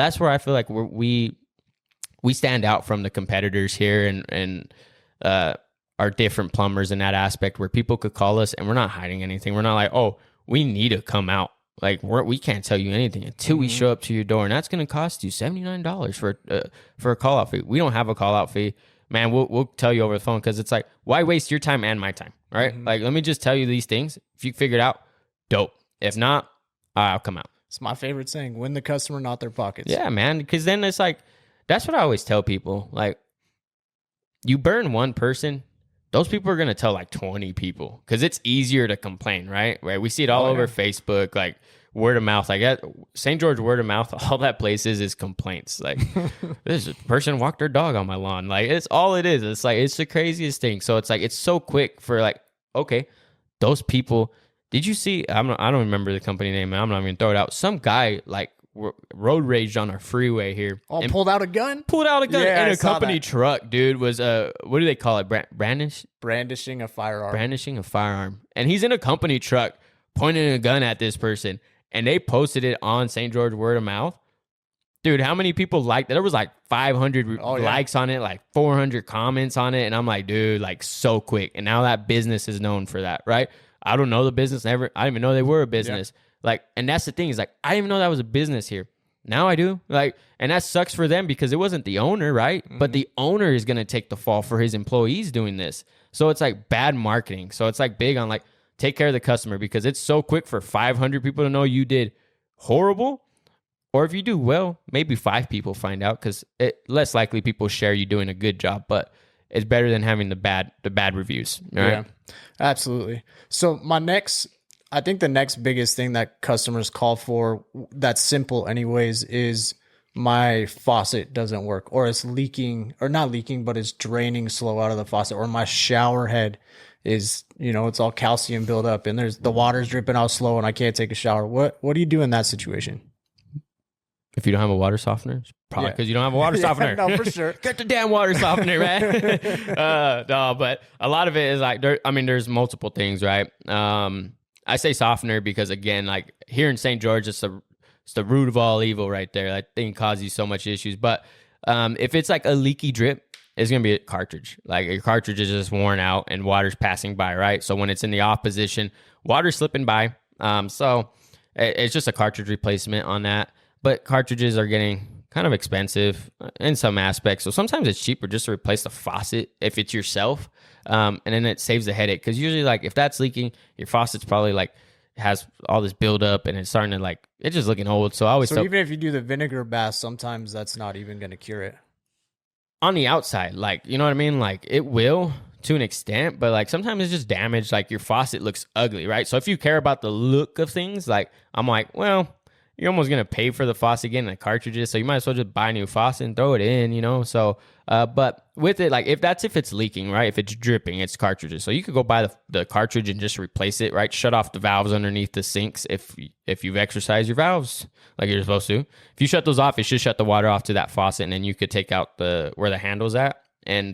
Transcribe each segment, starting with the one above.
that's where I feel like we stand out from the competitors here, and our different plumbers in that aspect, where people could call us and we're not hiding anything. We're not like, oh, we need to come out. Like we can't tell you anything until we show up to your door, and that's going to cost you $79 for a call out fee. We don't have a call out fee, man. We'll tell you over the phone, because it's like, why waste your time and my time, right? Like, let me just tell you these things. If you figure it out, dope. If not, I'll come out. It's my favorite saying: win the customer, not their pockets. Yeah, man. Because then it's like, that's what I always tell people. Like, you burn one person, those people are going to tell like 20 people, because it's easier to complain, right? We see it all over Facebook, like word of mouth. Like at St. George, word of mouth, all that place is complaints. Like, this person walked their dog on my lawn. Like, it's all it is. It's like, it's the craziest thing. So it's like, it's so quick for like, okay, those people, did you see, I don't remember the company name, I'm not even throw it out. Some guy like road raged on our freeway here. Oh, pulled out a gun? Pulled out a gun Yeah, in I a saw company that. truck, dude. Was what do they call it? Brandishing a firearm. Brandishing a firearm. And he's in a company truck pointing a gun at this person. And they posted it on St. George word of mouth. Dude, how many people liked it? There was like 500 likes on it, like 400 comments on it. And I'm like, dude, like so quick. And now that business is known for that, right? I don't know the business. I didn't even know they were a business. Yeah. Like, and that's the thing, is like, I didn't even know that was a business here. Now I do. Like, and that sucks for them, because it wasn't the owner, right? But the owner is going to take the fall for his employees doing this. So it's like bad marketing. So it's like big on like, take care of the customer, because it's so quick for 500 people to know you did horrible. Or if you do well, maybe 5 people find out, because less likely people share you doing a good job. But it's better than having the bad reviews. Right? Yeah, absolutely. So I think the next biggest thing that customers call for, that's simple anyways, is my faucet doesn't work, or it's leaking, or not leaking, but it's draining slow out of the faucet, or my shower head is, it's all calcium buildup and the water's dripping out slow and I can't take a shower. What do you do in that situation? If you don't have a water softener, it's probably because you don't have a water softener. No, for sure. Get the damn water softener, man. No, but a lot of it is like, there's multiple things, right? I say softener because, again, like here in St. George, it's the root of all evil right there. That thing causes you so much issues. But if it's like a leaky drip, it's going to be a cartridge. Like your cartridge is just worn out and water's passing by, right? So when it's in the off position, water's slipping by. So it's just a cartridge replacement on that. But cartridges are getting kind of expensive in some aspects. So sometimes it's cheaper just to replace the faucet if it's yourself. And then it saves the headache. Because usually, like, if that's leaking, your faucet's probably like has all this buildup and it's starting to like, it's just looking old. So I always even if you do the vinegar bath, sometimes that's not even going to cure it. On the outside, like, you know what I mean? Like, it will to an extent, but like sometimes it's just damaged. Like your faucet looks ugly, right? So if you care about the look of things, like I'm like, well, you're almost going to pay for the faucet again, the cartridges. So you might as well just buy a new faucet and throw it in, So, but with it, like if it's leaking, right? If it's dripping, it's cartridges. So you could go buy the cartridge and just replace it, right? Shut off the valves underneath the sinks if you've exercised your valves like you're supposed to. If you shut those off, it should shut the water off to that faucet, and then you could take out where the handle's at and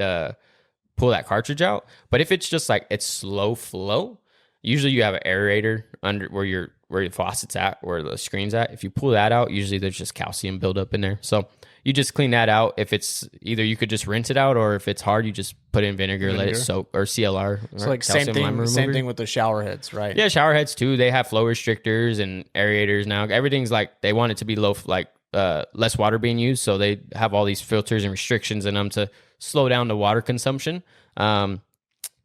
pull that cartridge out. But if it's just like it's slow flow, usually you have an aerator under where your faucet's at, where the screen's at. If you pull that out, usually there's just calcium buildup in there. So you just clean that out. If it's either you could just rinse it out, or if it's hard, you just put it in vinegar, let it soak, or CLR. So like same thing with the shower heads, right? Yeah, shower heads too. They have flow restrictors and aerators now. Everything's like they want it to be low, like less water being used. So they have all these filters and restrictions in them to slow down the water consumption.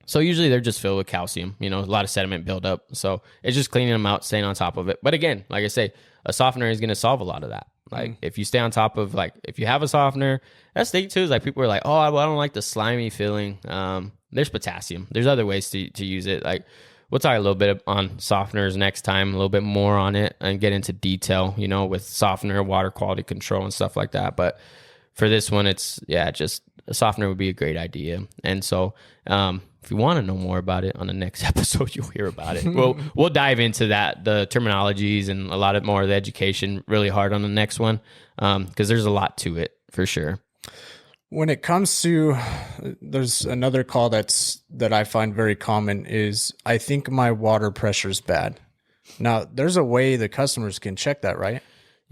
So usually they're just filled with calcium, a lot of sediment buildup. So it's just cleaning them out, staying on top of it. But again, like I say, a softener is going to solve a lot of that. Like if you stay on top of, like, if you have a softener, that's the thing too, is like people are like, oh, I don't like the slimy feeling. There's potassium. There's other ways to use it. Like we'll talk a little bit on softeners next time, a little bit more on it and get into detail, with softener, water quality control and stuff like that. But for this one, it's, just a softener would be a great idea. And so, if you want to know more about it on the next episode, you'll hear about it. We'll dive into that, the terminologies and a lot more of the education really hard on the next one, because there's a lot to it for sure. When it comes to, there's another call that I find very common is, I think my water pressure is bad. Now, there's a way the customers can check that, right?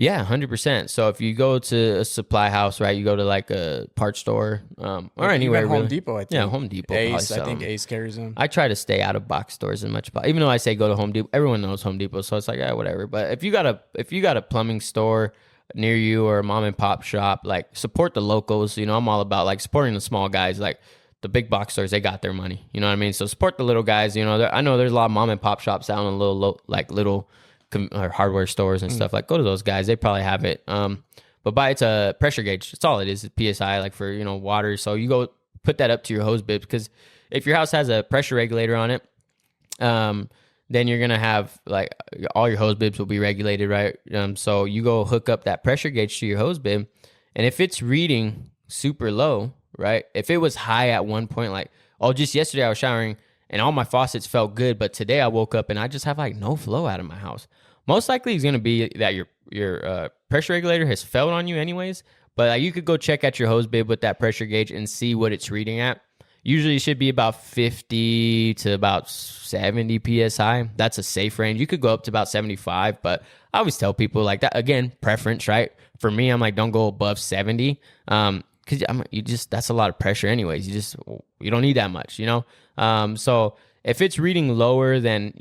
Yeah, 100%. So if you go to a supply house, right, you go to like a parts store, or Like anywhere even Home really. Depot, I think. Yeah, Home Depot probably Ace, I sell think 'em. Ace carries them. I try to stay out of box stores as much, even though I say go to Home Depot. Everyone knows Home Depot, so it's like, yeah, whatever. But if you got a plumbing store near you or a mom and pop shop, like support the locals. You know, I'm all about like supporting the small guys. Like the big box stores, they got their money. You know what I mean? So support the little guys. You know, I know there's a lot of mom and pop shops out in little or hardware stores and stuff. Like go to those guys, they probably have it. But it's a pressure gauge. That's all it is. It's PSI, like for water. So you go put that up to your hose bib, because if your house has a pressure regulator on it, then you're gonna have like all your hose bibs will be regulated, right? So you go hook up that pressure gauge to your hose bib, and if it's reading super low, right? If it was high at one point, like just yesterday I was showering and all my faucets felt good, but today I woke up and I just have like no flow out of my house. Most likely it's gonna be that your pressure regulator has failed on you anyways. But you could go check at your hose bib with that pressure gauge and see what it's reading at. Usually it should be about 50 to about 70 psi. That's a safe range. You could go up to about 75, but I always tell people like that, again, preference, right? For me, I'm like, don't go above 70. Because that's a lot of pressure anyways. You don't need that much, So if it's reading lower than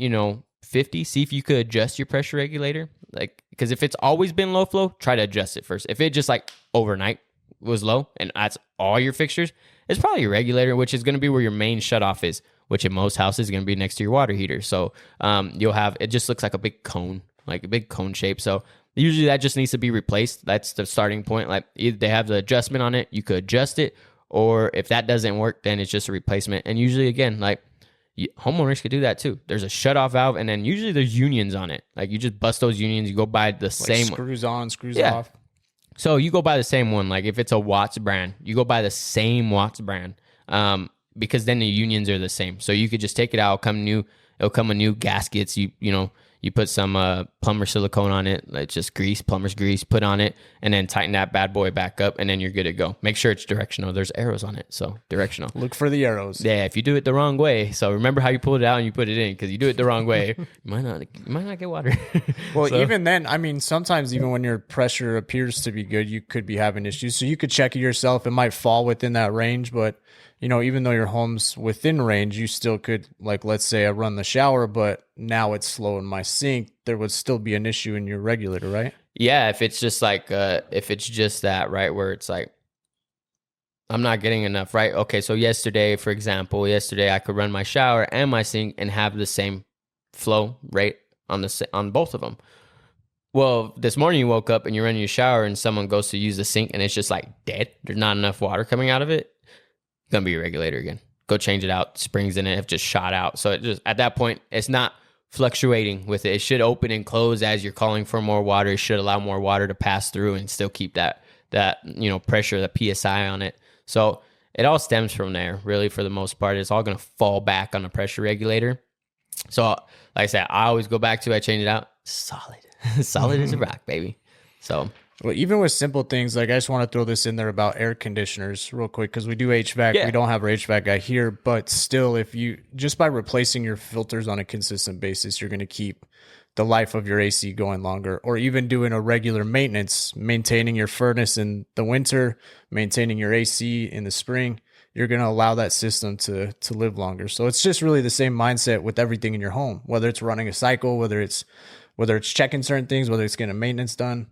50, see if you could adjust your pressure regulator. Like, because if it's always been low flow, try to adjust it first. If it just like overnight was low and that's all your fixtures, it's probably your regulator, which is going to be where your main shutoff is, which in most houses is going to be next to your water heater. So you'll have, it just looks like a big cone, like a big cone shape. So usually that just needs to be replaced. That's the starting point. Like either they have the adjustment on it, you could adjust it, or if that doesn't work, then it's just a replacement. And usually again, like homeowners could do that too. There's a shutoff valve, and then usually there's unions on it. Like you just bust those unions, you go buy the same screws on, screws off. So you go buy the same one. Like if it's a Watts brand, you go buy the same Watts brand, because then the unions are the same. So you could just take it out, it'll come with new gaskets. You put some plumber silicone on it, like just plumber's grease, put on it, and then tighten that bad boy back up, and then you're good to go. Make sure it's directional. There's arrows on it, so directional. Look for the arrows. Yeah, if you do it the wrong way, so remember how you pulled it out and you put it in, because you do it the wrong way, you might not get water. Well, even then, I mean, sometimes even when your pressure appears to be good, you could be having issues. So you could check it yourself. It might fall within that range, but even though your home's within range, you still could, like, let's say I run the shower, but now it's slow in my sink, there would still be an issue in your regulator, right? Yeah, if it's just like, if it's just that, right, where it's like, I'm not getting enough, right? Okay, so for example, I could run my shower and my sink and have the same flow rate on both of them. Well, this morning you woke up and you're running your shower and someone goes to use the sink and it's just like dead. There's not enough water coming out of it. It's gonna be your regulator again. Go change it out. Springs in it have just shot out. So it just, at that point, it's not fluctuating with it. It should open and close as you're calling for more water. It should allow more water to pass through and still keep that pressure, the PSI on it. So it all stems from there, really, for the most part. It's all gonna fall back on the pressure regulator. So like I said, I always go back to, I change it out. Solid. Solid as a rock, baby. So well, even with simple things, like I just want to throw this in there about air conditioners real quick, because we do HVAC. Yeah. We don't have our HVAC guy here, but still, if you just by replacing your filters on a consistent basis, you're going to keep the life of your AC going longer. Or even doing a regular maintenance, maintaining your furnace in the winter, maintaining your AC in the spring, you're going to allow that system to live longer. So it's just really the same mindset with everything in your home, whether it's running a cycle, whether it's checking certain things, whether it's getting maintenance done.